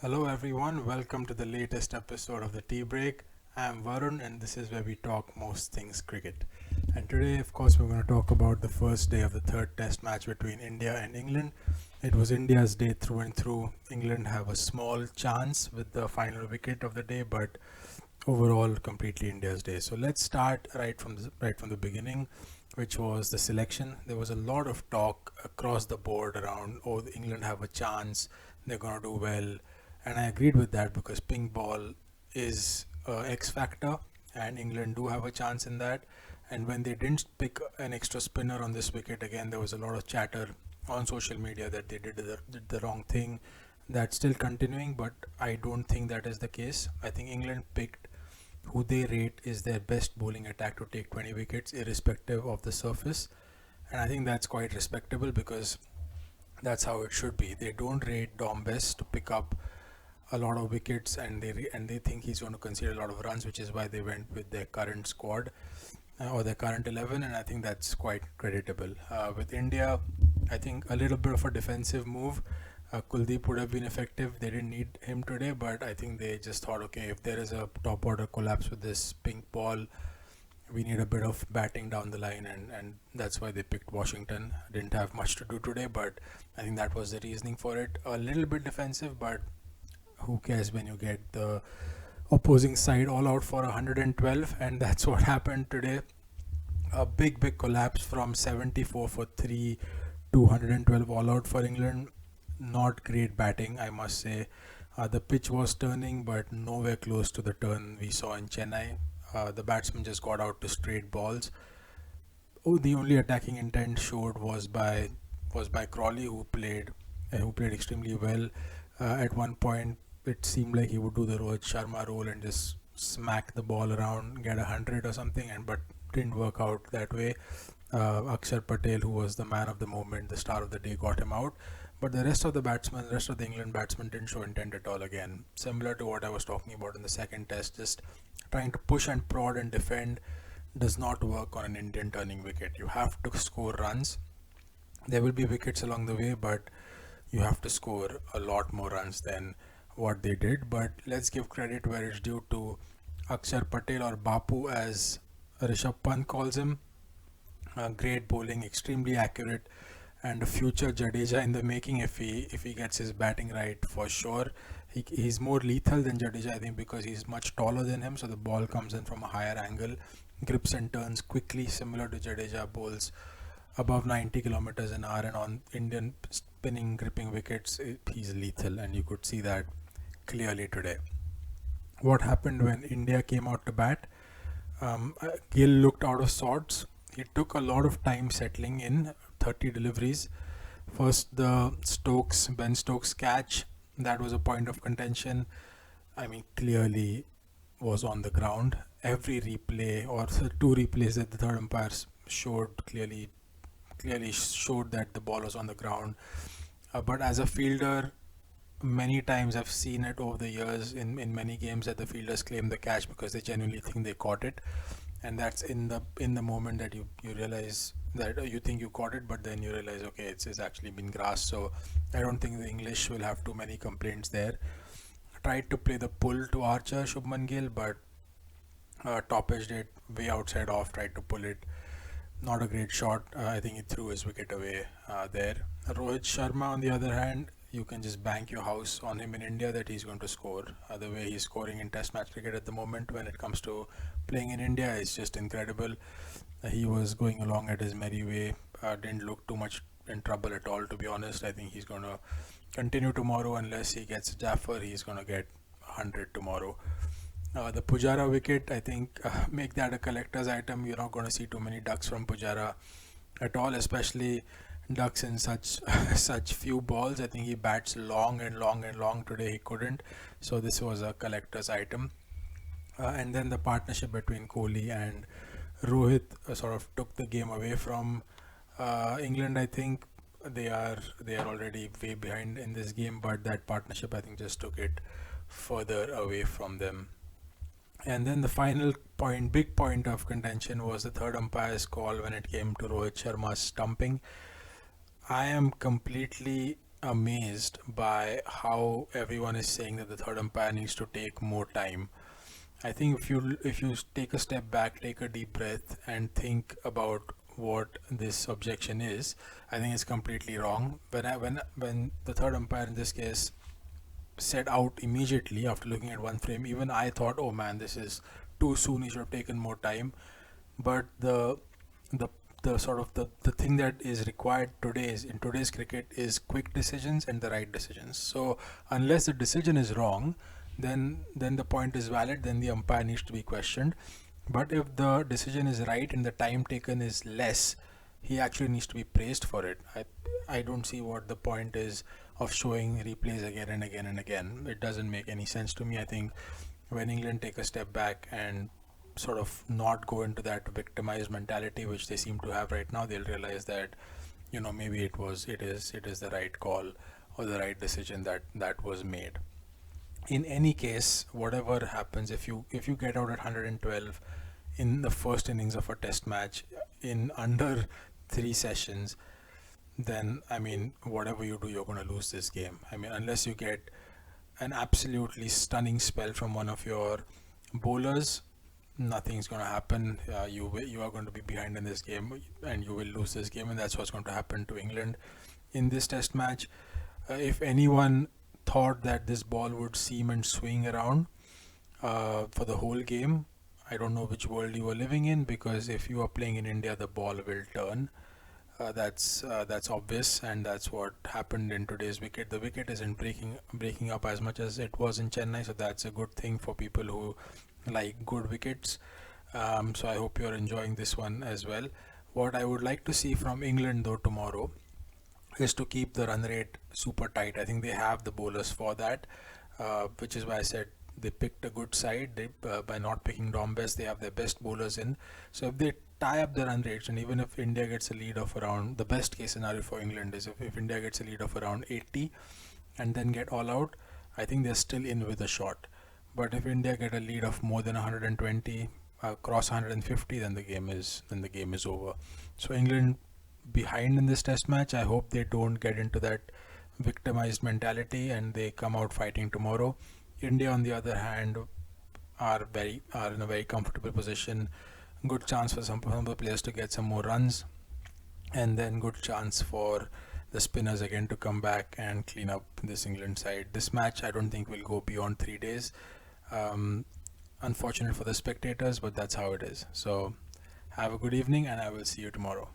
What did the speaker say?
Hello everyone, welcome to the latest episode of the Tea Break. I'm Varun and this is where we talk most things cricket. And today, of course, we're going to talk about the first day of the third test match between India and England. It was India's day through and through. England have a small chance with the final wicket of the day, but overall completely India's day. So let's start right from the beginning, which was the selection. There was a lot of talk across the board around, oh, England have a chance, they're going to do well, and I agreed with that because pink ball is X factor, and England do have a chance in that. And when they didn't pick an extra spinner on this wicket, again there was a lot of chatter on social media that they did the wrong thing. That's still continuing, but I don't think that is the case. I think England picked who they rate is their best bowling attack to take 20 wickets, irrespective of the surface, and I think that's quite respectable because that's how it should be. They don't rate Dom best to pick up a lot of wickets, and they think he's going to concede a lot of runs, which is why they went with their current squad or their current 11, and I think that's quite creditable. With India, I think a little bit of a defensive move. Kuldeep would have been effective. They didn't need him today, but I think they just thought, okay, if there is a top order collapse with this pink ball, we need a bit of batting down the line, and that's why they picked Washington. Didn't have much to do today, but I think that was the reasoning for it. A little bit defensive, but who cares when you get the opposing side all out for 112, and that's what happened today. A big collapse from 74 for 3 to 112 all out for England. Not great batting, I must say. The pitch was turning, but nowhere close to the turn we saw in Chennai. The batsmen just got out to straight balls. Oh, the only attacking intent showed was by Crawley, who played extremely well. At one point, it seemed like he would do the Rohit Sharma role and just smack the ball around, get 100 or something, and but didn't work out that way. Axar Patel, who was the man of the moment, the star of the day, got him out. But the rest of the England batsmen didn't show intent at all again. Similar to what I was talking about in the second test, just trying to push and prod and defend does not work on an Indian turning wicket. You have to score runs. There will be wickets along the way, but you have to score a lot more runs than what they did. But let's give credit where it's due to Akshar Patel, or Bapu as Rishabh Pant calls him. Great bowling, extremely accurate, and a future Jadeja in the making if he gets his batting right, for sure. He's more lethal than Jadeja, I think, because he's much taller than him, so the ball comes in from a higher angle, grips and turns quickly, similar to Jadeja. Bowls above 90 kilometers an hour, and on Indian spinning gripping wickets, he's lethal, and you could see that clearly today. What happened when India came out to bat? Gill looked out of sorts. He took a lot of time settling in, 30 deliveries. First, the Ben Stokes catch, that was a point of contention. I mean, clearly was on the ground. Every replay, or the two replays that the third umpires showed, clearly showed that the ball was on the ground. But as a fielder, many times I've seen it over the years in many games that the fielders claim the catch because they genuinely think they caught it, and that's in the moment that you realize that you think you caught it, but then you realize, okay, it's actually been grass. So I don't think the English will have too many complaints there. Tried to play the pull to Archer, Shubman Gill, but top edged it way outside off, tried to pull it. Not a great shot. I think he threw his wicket away there. Rohit Sharma, on the other hand, you can just bank your house on him in India that he's going to score. The way he's scoring in Test match cricket at the moment, when it comes to playing in India, is just incredible. He was going along at his merry way. Didn't look too much in trouble at all, to be honest. I think he's going to continue tomorrow unless he gets Jaffer. He's going to get 100 tomorrow. The Pujara wicket, I think, make that a collector's item. You're not going to see too many ducks from Pujara at all, especially ducks in such such few balls. I think he bats long and long and long. Today he couldn't, so this was a collector's item. And then the partnership between Kohli and Rohit sort of took the game away from England. I think they are already way behind in this game, but that partnership, I think, just took it further away from them. And then the final point, big point of contention, was the third umpire's call when it came to Rohit Sharma's stumping. I am completely amazed by how everyone is saying that the third umpire needs to take more time. I think if you take a step back, take a deep breath, and think about what this objection is, I think it's completely wrong. When the third umpire in this case said out immediately after looking at one frame, even I thought, oh man, this is too soon. He should have taken more time. But the the sort of the thing that is required in today's cricket is quick decisions and the right decisions. So unless the decision is wrong, then the point is valid, then the umpire needs to be questioned. But if the decision is right and the time taken is less, he actually needs to be praised for it. I don't see what the point is of showing replays again and again and again. It doesn't make any sense to me. I think when England take a step back and sort of not go into that victimized mentality which they seem to have right now, they'll realize that maybe it is the right call or the right decision that was made. In any case, whatever happens, if you get out at 112 in the first innings of a test match in under 3 sessions, then I mean, whatever you do, you're going to lose this game. I mean, unless you get an absolutely stunning spell from one of your bowlers, nothing's going to happen. You are going to be behind in this game, and you will lose this game, and that's what's going to happen to England in this test match. If anyone thought that this ball would seam and swing around for the whole game, I don't know which world you were living in, because if you are playing in India, the ball will turn. That's obvious, and that's what happened in today's wicket. The wicket isn't breaking up as much as it was in Chennai, so that's a good thing for people who like good wickets. So I hope you're enjoying this one as well. What I would like to see from England though tomorrow is to keep the run rate super tight. I think they have the bowlers for that, which is why I said they picked a good side. By not picking Dom Best, they have their best bowlers in. So if they tie up the run rates, and even if India gets a lead of around, the best case scenario for England is if India gets a lead of around 80 and then get all out, I think they're still in with a shot. But if India get a lead of more than 120, cross 150, then the game is over. So England behind in this test match. I hope they don't get into that victimized mentality and they come out fighting tomorrow. India, on the other hand, are in a very comfortable position. Good chance for some of the players to get some more runs, and then good chance for the spinners again to come back and clean up this England side. This match I don't think will go beyond 3 days. Unfortunate for the spectators, but that's how it is. So have a good evening, and I will see you tomorrow.